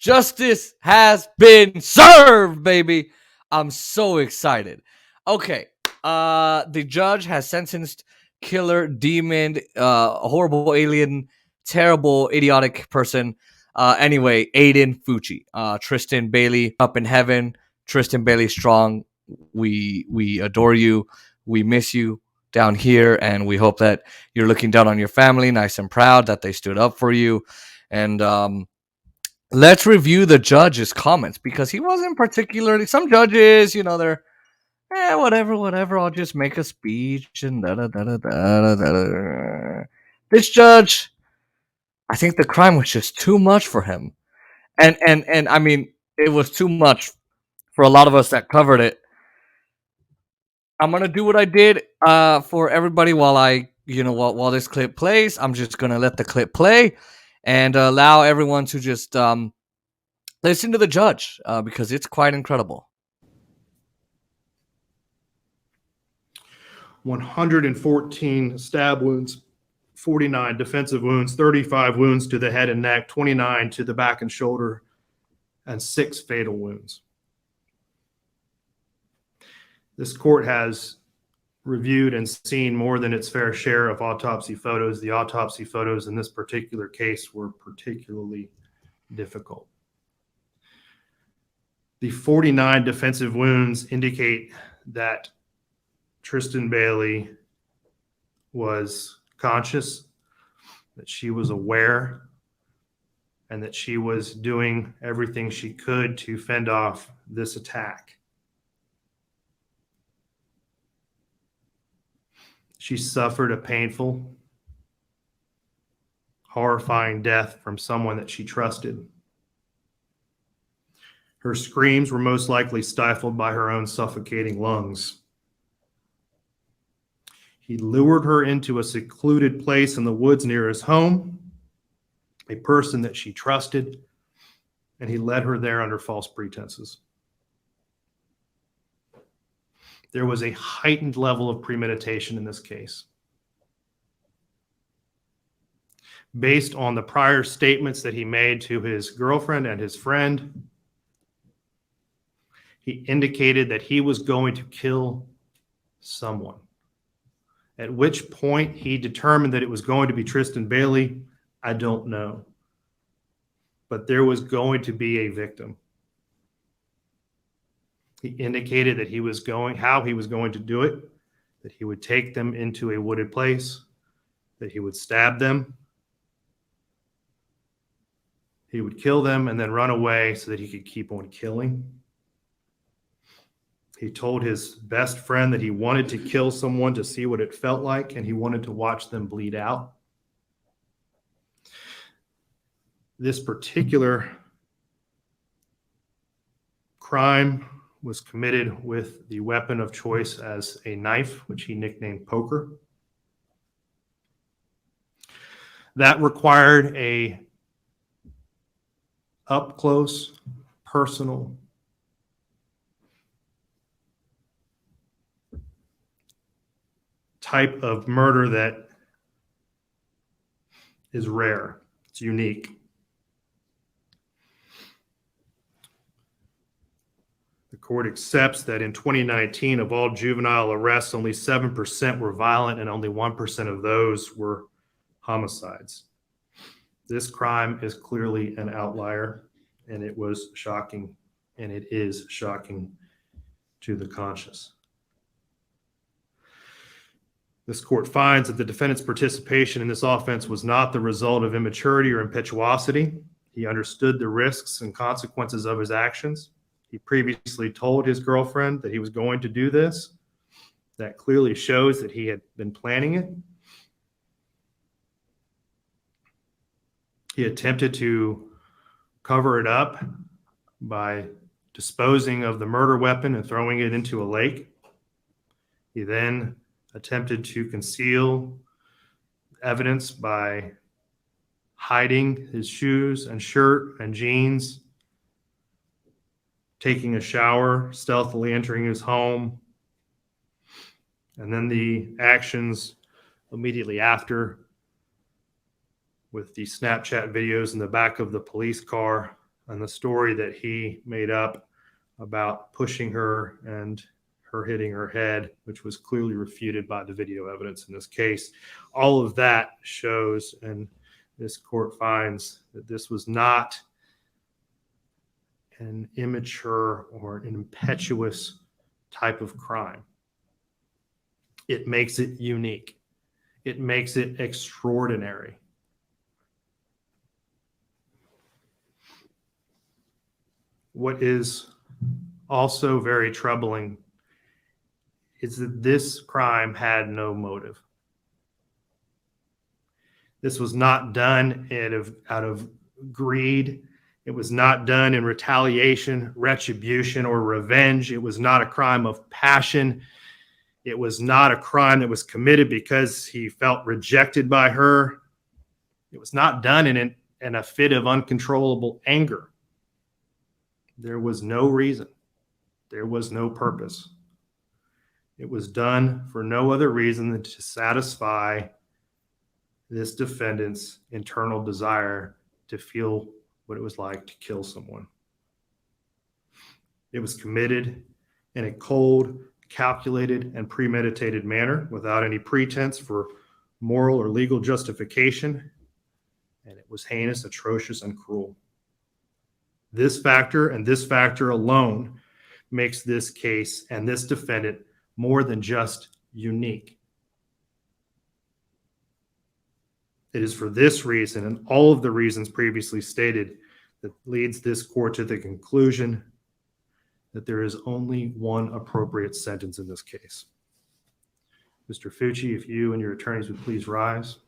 Justice has been served, baby. I'm so excited. Okay. The judge has sentenced killer, demon, horrible alien, terrible, idiotic person. Anyway, Aiden Fucci, Tristan Bailey up in heaven. Tristan Bailey strong. We adore you. We miss you down here, and we hope that you're looking down on your family, nice and proud that they stood up for you. And let's review the judge's comments because he wasn't particularly. Some judges, they're whatever. I'll just make a speech and da da da da da da da. This judge, I think the crime was just too much for him, and I mean, it was too much for a lot of us that covered it. I'm gonna do what I did for everybody while this clip plays. I'm just gonna let the clip play and allow everyone to just listen to the judge because it's quite incredible. 114 stab wounds, 49 defensive wounds, 35 wounds to the head and neck, 29 to the back and shoulder, and 6 fatal wounds. This court has reviewed and seen more than its fair share of autopsy photos. The autopsy photos in this particular case were particularly difficult. The 49 defensive wounds indicate that Tristan Bailey was conscious, that she was aware, and that she was doing everything she could to fend off this attack. She suffered a painful, horrifying death from someone that she trusted. Her screams were most likely stifled by her own suffocating lungs. He lured her into a secluded place in the woods near his home, a person that she trusted, and he led her there under false pretenses. There was a heightened level of premeditation in this case. Based on the prior statements that he made to his girlfriend and his friend, he indicated that he was going to kill someone. At which point he determined that it was going to be Tristan Bailey, I don't know. But there was going to be a victim. He indicated that how he was going to do it, that he would take them into a wooded place, that he would stab them, he would kill them and then run away so that he could keep on killing. He told his best friend that he wanted to kill someone to see what it felt like, and he wanted to watch them bleed out. This particular crime was committed with the weapon of choice as a knife, which he nicknamed Poker. That required a up-close, personal, type of murder that is rare. It's unique. The court accepts that in 2019, of all juvenile arrests, only 7% were violent and only 1% of those were homicides. This crime is clearly an outlier, and it was shocking, and it is shocking to the conscious. This court finds that the defendant's participation in this offense was not the result of immaturity or impetuosity. He understood the risks and consequences of his actions. He previously told his girlfriend that he was going to do this. That clearly shows that he had been planning it. He attempted to cover it up by disposing of the murder weapon and throwing it into a lake. He then attempted to conceal evidence by hiding his shoes and shirt and jeans, taking a shower, stealthily entering his home, and then the actions immediately after with the Snapchat videos in the back of the police car and the story that he made up about pushing her and her hitting her head, which was clearly refuted by the video evidence in this case. All of that shows, and this court finds, that this was not an immature or an impetuous type of crime. It makes it unique. It makes it extraordinary. What is also very troubling is that this crime had no motive. This was not done out of greed. It was not done in retaliation, retribution, or revenge. It was not a crime of passion. It was not a crime that was committed because he felt rejected by her. It was not done in a fit of uncontrollable anger. There was no reason. There was no purpose. It was done for no other reason than to satisfy this defendant's internal desire to feel what it was like to kill someone. It was committed in a cold, calculated, and premeditated manner without any pretense for moral or legal justification, and it was heinous, atrocious, and cruel. This factor and this factor alone makes this case and this defendant more than just unique. It is for this reason and all of the reasons previously stated that leads this court to the conclusion that there is only one appropriate sentence in this case. Mr. Fucci, if you and your attorneys would please rise.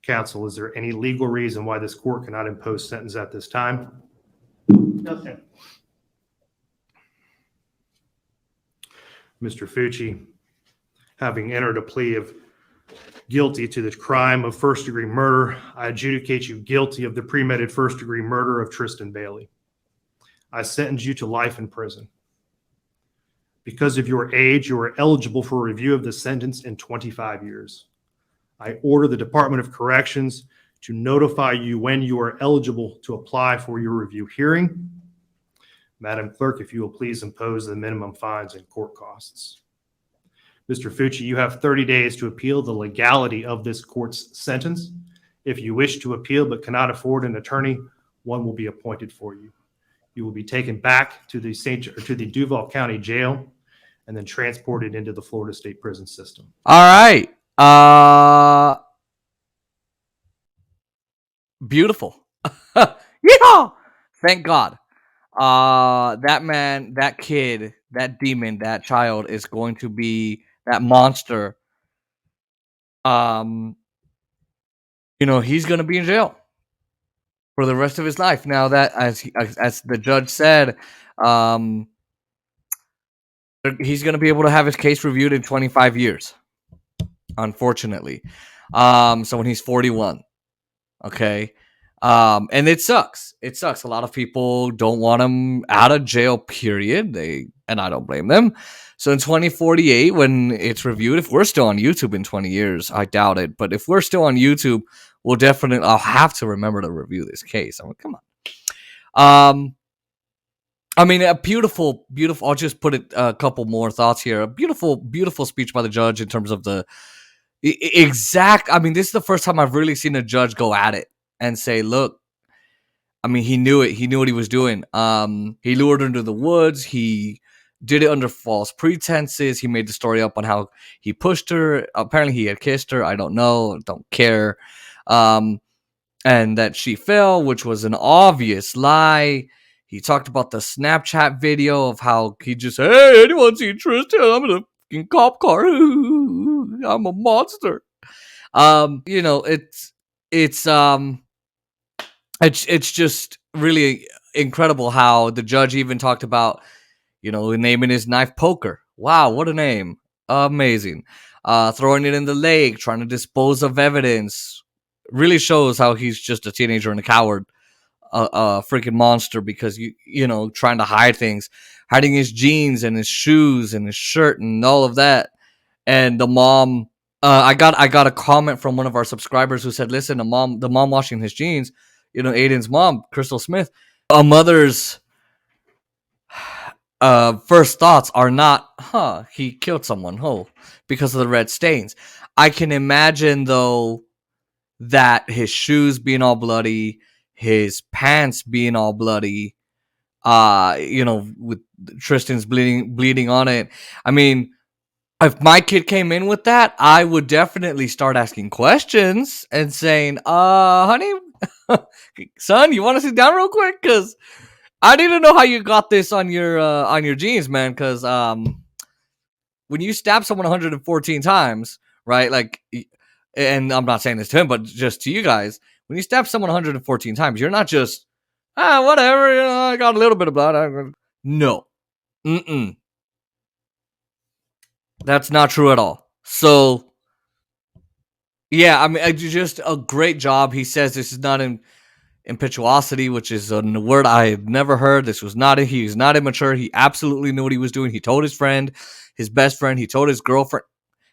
Counsel, is there any legal reason why this court cannot impose sentence at this time? No, sir. Mr. Fucci, having entered a plea of guilty to the crime of first-degree murder, I adjudicate you guilty of the premeditated first-degree murder of Tristan Bailey. I sentence you to life in prison. Because of your age, you are eligible for review of the sentence in 25 years. I order the Department of Corrections to notify you when you are eligible to apply for your review hearing. Madam Clerk, if you will please impose the minimum fines and court costs. Mr. Fucci, you have 30 days to appeal the legality of this court's sentence. If you wish to appeal but cannot afford an attorney, one will be appointed for you. You will be taken back to the Duval County Jail and then transported into the Florida State Prison System. All right. Beautiful. Yeah. Thank God. That man, that kid, that demon, that child is going to be that monster. He's going to be in jail for the rest of his life. Now that, as the judge said, he's going to be able to have his case reviewed in 25 years. Unfortunately. So when he's 41. Okay. And it sucks. It sucks. A lot of people don't want him out of jail, period. And I don't blame them. So in 2048, when it's reviewed, if we're still on YouTube in 20 years, I doubt it. But if we're still on YouTube, I'll have to remember to review this case. Come on. A beautiful, I'll just put it a couple more thoughts here. A beautiful speech by the judge in terms of the exact. This is the first time I've really seen a judge go at it and say, look, he knew it. He knew what he was doing. He lured her into the woods. He did it under false pretenses. He made the story up on how he pushed her. Apparently he had kissed her. I don't know. Don't care. And that she fell, which was an obvious lie. He talked about the Snapchat video of how he just, hey, anyone see Tristan? I'm in a fucking cop car. I'm a monster. It's just really incredible how the judge even talked about, naming his knife Poker. Wow, what a name. Amazing. Throwing it in the lake, trying to dispose of evidence. Really shows how he's just a teenager and a coward. A freaking monster because trying to hide things, hiding his jeans and his shoes and his shirt and all of that. And the mom, I got a comment from one of our subscribers who said, listen, the mom washing his jeans, Aiden's mom, Crystal Smith. A mother's first thoughts are not, he killed someone, because of the red stains. I can imagine, though, that his shoes being all bloody, his pants being all bloody, with Tristan's bleeding on it. I mean, if my kid came in with that, I would definitely start asking questions and saying, honey, son, you want to sit down real quick? Because I need to know how you got this on your jeans, man. Because when you stab someone 114 times, right? Like, and I'm not saying this to him, but just to you guys, when you stab someone 114 times, you're not just, whatever, I got a little bit of blood. No. That's not true at all. So, yeah, I mean, just a great job. He says this is not impetuosity, which is a word I have never heard. This was not he was not immature. He absolutely knew what he was doing. He told his friend, his best friend. He told his girlfriend.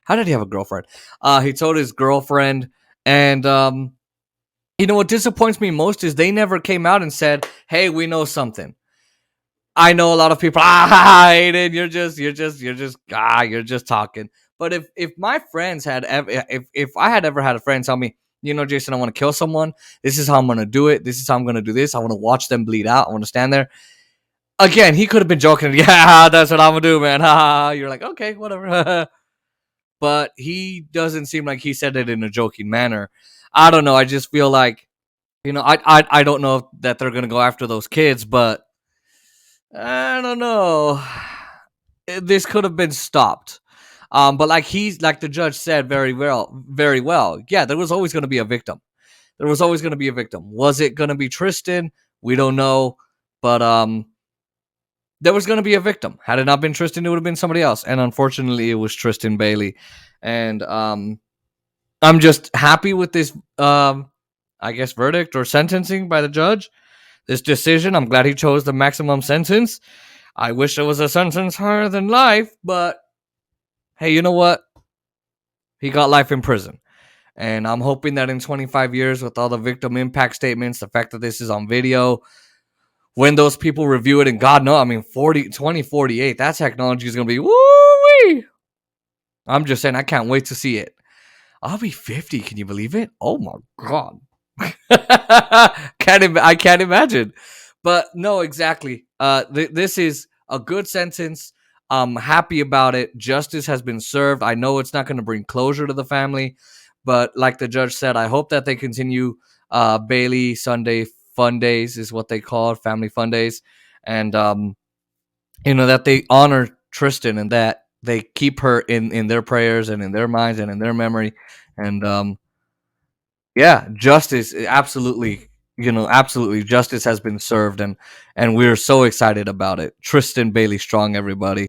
How did he have a girlfriend? He told his girlfriend. And, what disappoints me most is they never came out and said, hey, we know something. I know a lot of people, Aiden, you're just talking. But if my friends had if I had ever had a friend tell me, Jason, I want to kill someone. This is how I'm going to do it. This is how I'm going to do this. I want to watch them bleed out. I want to stand there. Again, he could have been joking. Yeah, that's what I'm going to do, man. You're like, okay, whatever. But he doesn't seem like he said it in a joking manner. I don't know. I just feel like, I don't know that they're going to go after those kids, but I don't know. This could have been stopped. But like the judge said very well. Yeah, there was always going to be a victim. Was it going to be Tristyn? We don't know. But there was going to be a victim. Had it not been Tristyn, it would have been somebody else. And unfortunately, it was Tristan Bailey. And I'm just happy with this, I guess, verdict or sentencing by the judge. This decision. I'm glad he chose the maximum sentence. I wish there was a sentence higher than life, but hey, you know what? He got life in prison. And I'm hoping that in 25 years, with all the victim impact statements, the fact that this is on video, when those people review it, and God knows, I mean, 2048, that technology is going to be woo-wee. I'm just saying, I can't wait to see it. I'll be 50. Can you believe it? Oh my God. I can't imagine. But no, exactly. This is a good sentence. I'm happy about it. Justice has been served. I know it's not going to bring closure to the family, but like the judge said, I hope that they continue Bailey Sunday Fun Days is what they call it, family fun days, and that they honor Tristyn and that they keep her in their prayers and in their minds and in their memory. And yeah, justice, absolutely, justice has been served, and we're so excited about it. Tristan Bailey strong, everybody.